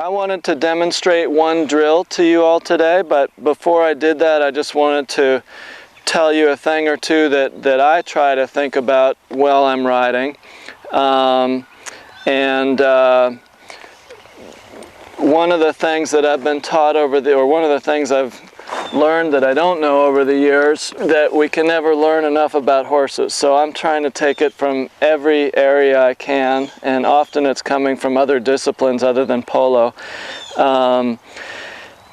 I wanted to demonstrate one drill to you all today, but before I did that, I just wanted to tell you a thing or two that I try to think about while I'm riding. One of the things that I've been taught one of the things I've learned that I don't know over the years, that we can never learn enough about horses. So I'm trying to take it from every area I can, and often it's coming from other disciplines other than polo.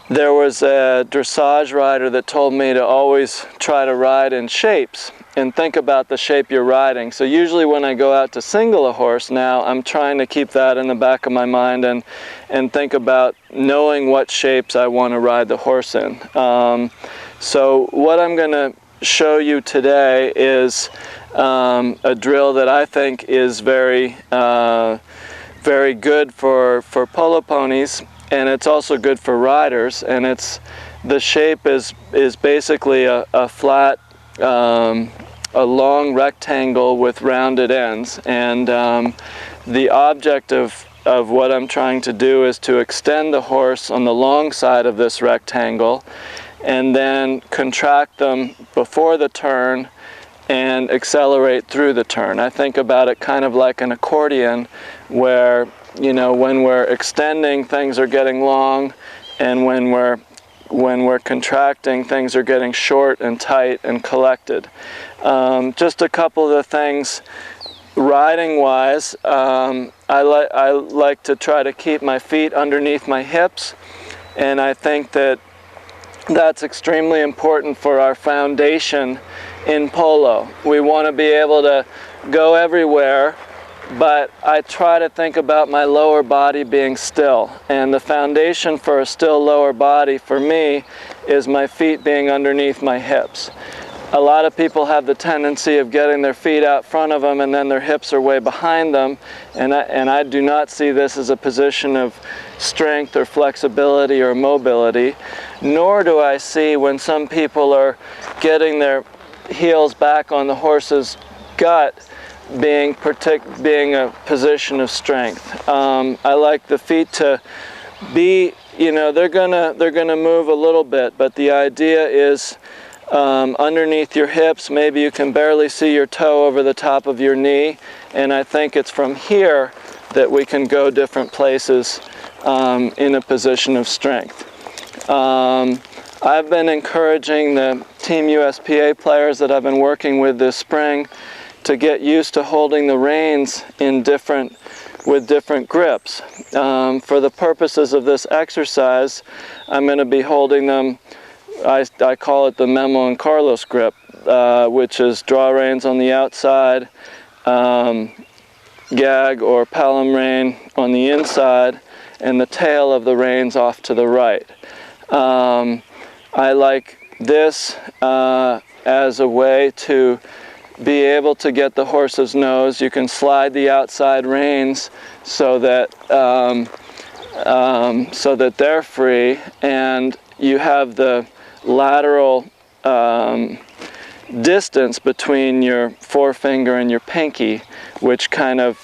There was a dressage rider that told me to always try to ride in shapes and think about the shape you're riding. So usually when I go out to single a horse now, I'm trying to keep that in the back of my mind and think about knowing what shapes I want to ride the horse in. So what I'm going to show you today is a drill that I think is very good for polo ponies, and it's also good for riders. And the shape is basically a flat, a long rectangle with rounded ends, and the object of what I'm trying to do is to extend the horse on the long side of this rectangle and then contract them before the turn and accelerate through the turn. I think about it kind of like an accordion, where, you know, when we're extending, things are getting long, and when we're contracting, things are getting short and tight and collected. Just a couple of the things riding wise, I like to try to keep my feet underneath my hips, and I think that's extremely important for our foundation in polo. We want to be able to go everywhere, but I try to think about my lower body being still, and the foundation for a still lower body for me is my feet being underneath my hips. A lot of people have the tendency of getting their feet out front of them and then their hips are way behind them, and I do not see this as a position of strength or flexibility or mobility, nor do I see when some people are getting their heels back on the horse's gut being a position of strength. I like the feet to be, you know, they're gonna move a little bit, but the idea is underneath your hips. Maybe you can barely see your toe over the top of your knee, and I think it's from here that we can go different places in a position of strength. I've been encouraging the Team USPA players that I've been working with this spring to get used to holding the reins with different grips. For the purposes of this exercise, I'm going to be holding them, I call it the Memo and Carlos grip, which is draw reins on the outside, gag or palm rein on the inside, and the tail of the reins off to the right. I like this as a way to be able to get the horse's nose. You can slide the outside reins so that they're free, and you have the lateral distance between your forefinger and your pinky, which kind of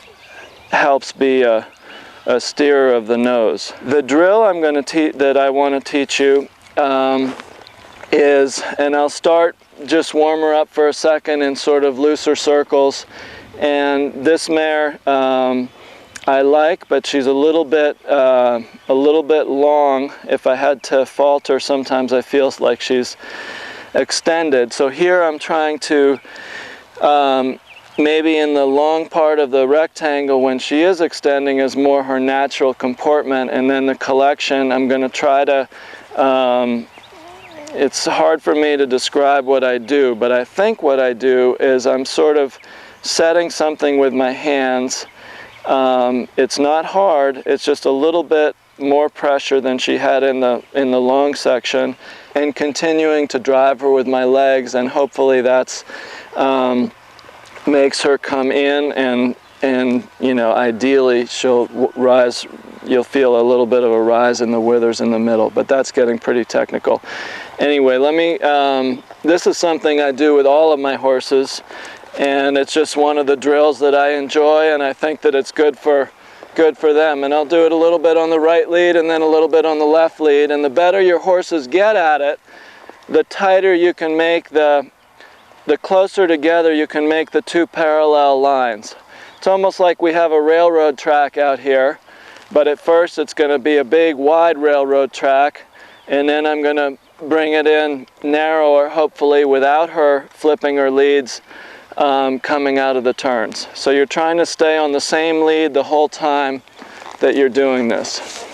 helps be a steerer of the nose. The drill that I want to teach you is, and I'll start just warm her up for a second in sort of looser circles, and this mare I like, but she's a little bit long. If I had to falter, sometimes I feel like she's extended. So here I'm trying to maybe in the long part of the rectangle, when she is extending, is more her natural comportment, and then the collection I'm going to try to it's hard for me to describe what I do, but I think what I do is I'm sort of setting something with my hands. It's not hard, it's just a little bit more pressure than she had in the long section, and continuing to drive her with my legs, and hopefully that's makes her come in, and you know, ideally she'll rise. You'll feel a little bit of a rise in the withers in the middle, but that's getting pretty technical. Anyway, this is something I do with all of my horses, and it's just one of the drills that I enjoy, and I think that it's good for good for them. And I'll do it a little bit on the right lead and then a little bit on the left lead. And the better your horses get at it, the tighter you can make the closer together you can make the two parallel lines. It's almost like we have a railroad track out here, but at first it's going to be a big wide railroad track, and then I'm going to bring it in narrower, hopefully without her flipping her leads coming out of the turns. So you're trying to stay on the same lead the whole time that you're doing this.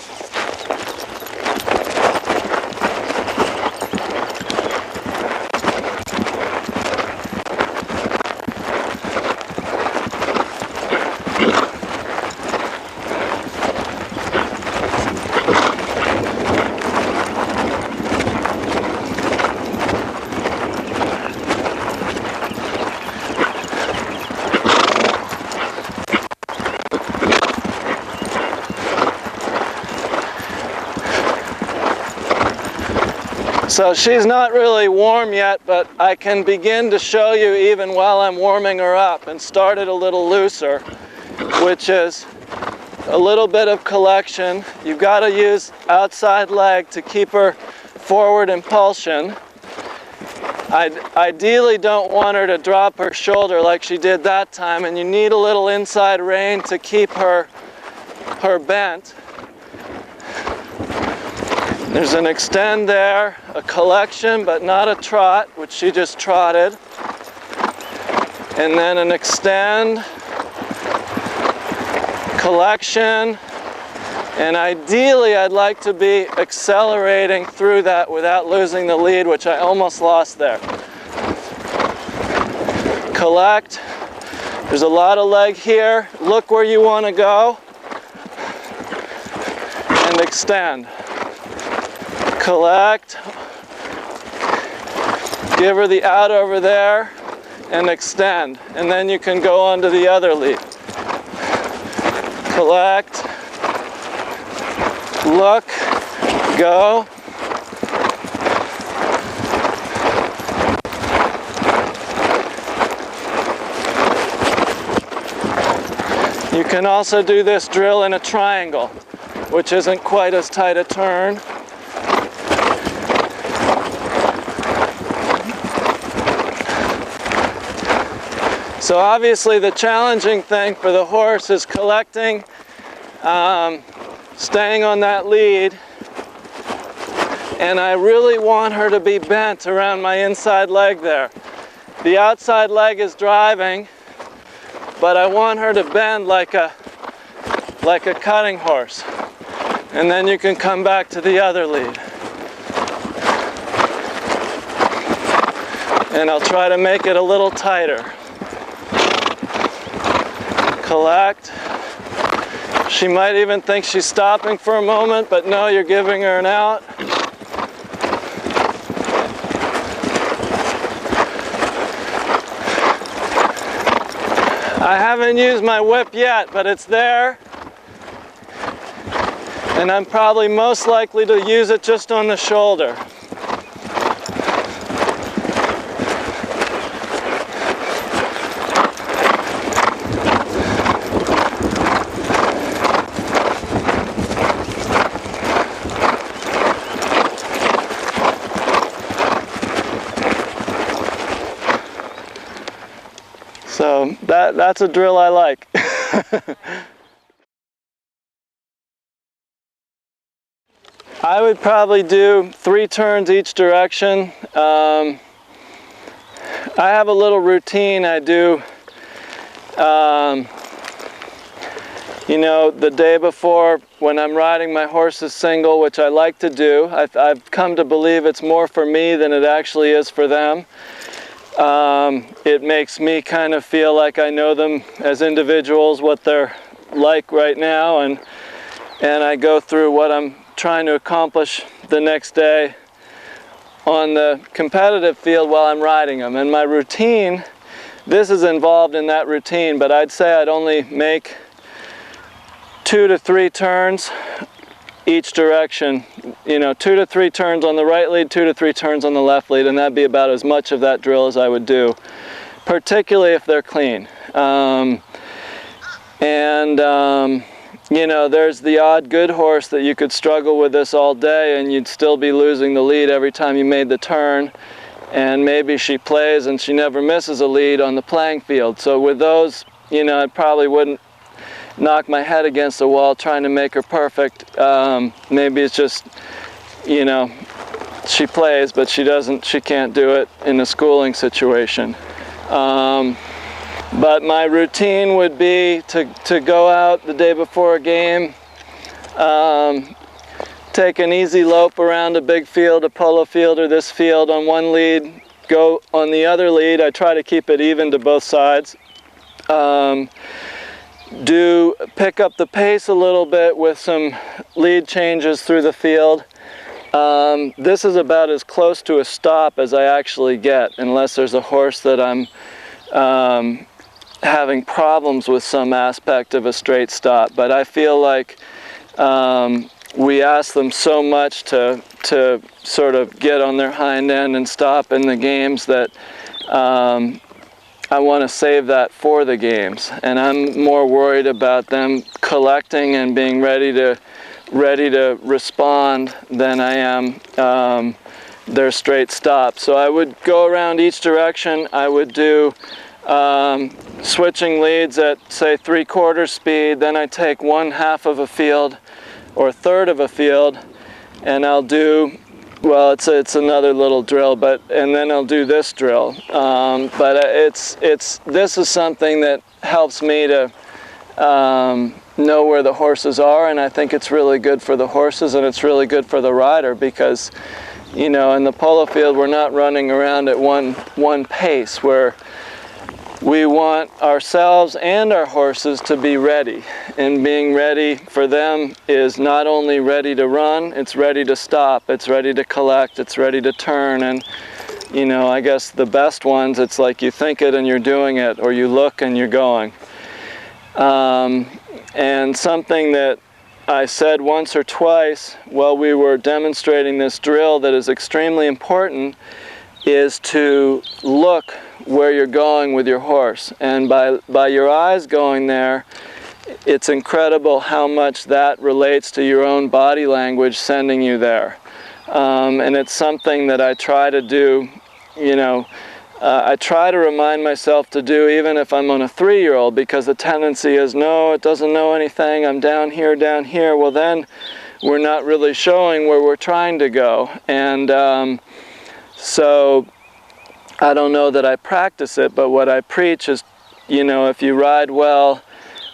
So she's not really warm yet, but I can begin to show you even while I'm warming her up, and start it a little looser, which is a little bit of collection. You've got to use outside leg to keep her forward impulsion. I ideally don't want her to drop her shoulder like she did that time, and you need a little inside rein to keep her bent. There's an extend there, a collection, but not a trot, which she just trotted. And then an extend, collection, and ideally I'd like to be accelerating through that without losing the lead, which I almost lost there. Collect. There's a lot of leg here. Look where you want to go. And extend. Collect, give her the out over there, and extend. And then you can go on to the other lead. Collect, look, go. You can also do this drill in a triangle, which isn't quite as tight a turn. So obviously the challenging thing for the horse is collecting, staying on that lead, and I really want her to be bent around my inside leg there. The outside leg is driving, but I want her to bend like a cutting horse, and then you can come back to the other lead. And I'll try to make it a little tighter. Collect. She might even think she's stopping for a moment, but no, you're giving her an out. I haven't used my whip yet, but it's there. And I'm probably most likely to use it just on the shoulder. So that's a drill I like. I would probably do 3 turns each direction. I have a little routine I do, you know, the day before when I'm riding my horses single, which I like to do. I've come to believe it's more for me than it actually is for them. It makes me kind of feel like I know them as individuals, what they're like right now, and I go through what I'm trying to accomplish the next day on the competitive field while I'm riding them. And my routine, this is involved in that routine, but I'd say I'd only make 2 to 3 turns each direction. You know, 2 to 3 turns on the right lead, 2 to 3 turns on the left lead, and that'd be about as much of that drill as I would do, particularly if they're clean. you know, there's the odd good horse that you could struggle with this all day and you'd still be losing the lead every time you made the turn. And maybe she plays and she never misses a lead on the playing field. So with those, you know, I probably wouldn't knock my head against the wall trying to make her perfect. Maybe it's just, you know, she plays, but she can't do it in a schooling situation. But my routine would be to go out the day before a game, take an easy lope around a big field, a polo field or this field on one lead, go on the other lead. I try to keep it even to both sides. Pick up the pace a little bit with some lead changes through the field. This is about as close to a stop as I actually get, unless there's a horse that I'm having problems with some aspect of a straight stop. But I feel like we ask them so much to sort of get on their hind end and stop in the games that I want to save that for the games. And I'm more worried about them collecting and being ready to respond than I am their straight stop. So I would go around each direction. I would do switching leads at, say, 3/4 speed. Then I take 1/2 of a field or 1/3 of a field, and I'll do, well, it's another little drill, and then I'll do this drill. But this is something that helps me to know where the horses are, and I think it's really good for the horses and it's really good for the rider, because, you know, in the polo field we're not running around at one pace, where we want ourselves and our horses to be ready. And being ready for them is not only ready to run, it's ready to stop, it's ready to collect, it's ready to turn. And, you know, I guess the best ones, it's like you think it and you're doing it, or you look and you're going. And something that I said once or twice while we were demonstrating this drill that is extremely important is to look where you're going with your horse. And by your eyes going there, it's incredible how much that relates to your own body language sending you there. And it's something that I try to do, you know, I try to remind myself to do even if I'm on a 3-year-old, because the tendency is, no, it doesn't know anything, I'm down here, down here. Well, then we're not really showing where we're trying to go. And so I don't know that I practice it, but what I preach is, you know, if you ride well,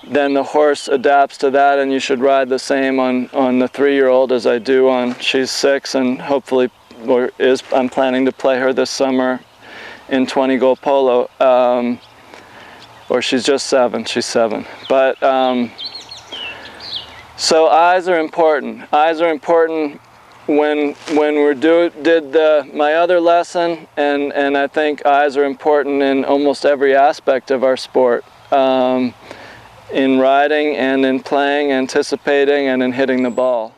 then the horse adapts to that, and you should ride the same on the 3-year-old as I do on, she's 6, and hopefully, I'm planning to play her this summer in 20-goal polo, or she's just 7, she's 7. But, so eyes are important. Eyes are important when we did my other lesson, and I think eyes are important in almost every aspect of our sport, in riding and in playing, anticipating, and in hitting the ball.